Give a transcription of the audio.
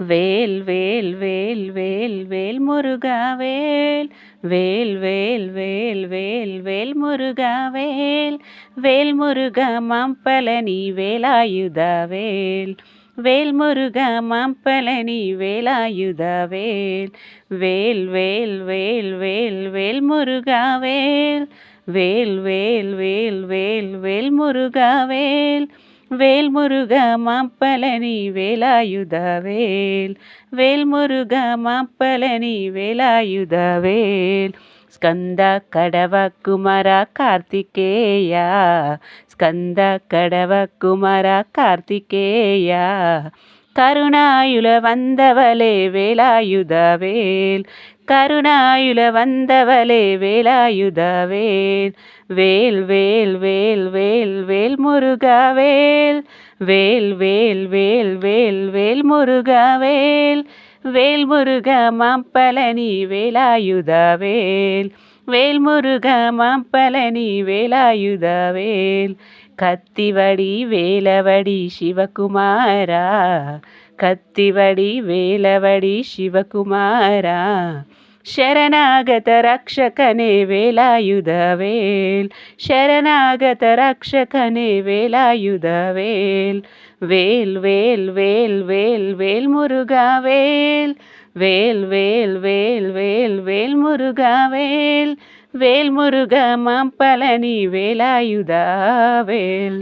வேல் வேல் வேல் வேல் வேல் முருகா வேல் வேல் வேல் வேல் வேல் வேல் முருகா வேல் வேல் முருகா மாம்பழனி வேலாயுதா வேல் வேல் முருகா மாம்பழனி வேலாயுதா வேல் வேல் வேல் வேல் வேல் வேல் முருகா வேல் வேல் வேல் வேல் வேல் வேல் முருகா வேல் வேல் முருகா மாம்பழனி வேலாயுதா வேல் வேல் முருகா மாம்பழனி வேலாயுதா வேல் ஸ்கந்த கடவ குமர கார்த்திகேயா ஸ்கந்த கடவ குமர கார்த்திகேயா கருணாயுல வந்தவளே வேலாயுதா வேல் கருணாயுல வந்தவளே வேலாயுதா வேல் வேல் வேல் வேல் வேல் வேல் முருகா வேல் வேல் வேல் வேல் வேல் வேல் முருகா வேல் வேல் முருகா மாம்பழனி வேலாயுதா வேல் வேல் முருகா மாம்பழனி வேலாயுதா வேல் கத்திவடி வேலவடி சிவகுமாரா கத்திவடி வேலவடி சிவகுமாரா ಶರಣಾಗತ ರಕ್ಷಕನೇ Velayudha veil ಶರಣಾಗತ ರಕ್ಷಕನೇ Velayudha veil வேல் வேல் வேல் வேல் வேல் முருகா வேல் வேல் வேல் வேல் வேல் வேல் முருகா வேல் வேல் முருகா மாம்பழனி வேலாயுதா வேல்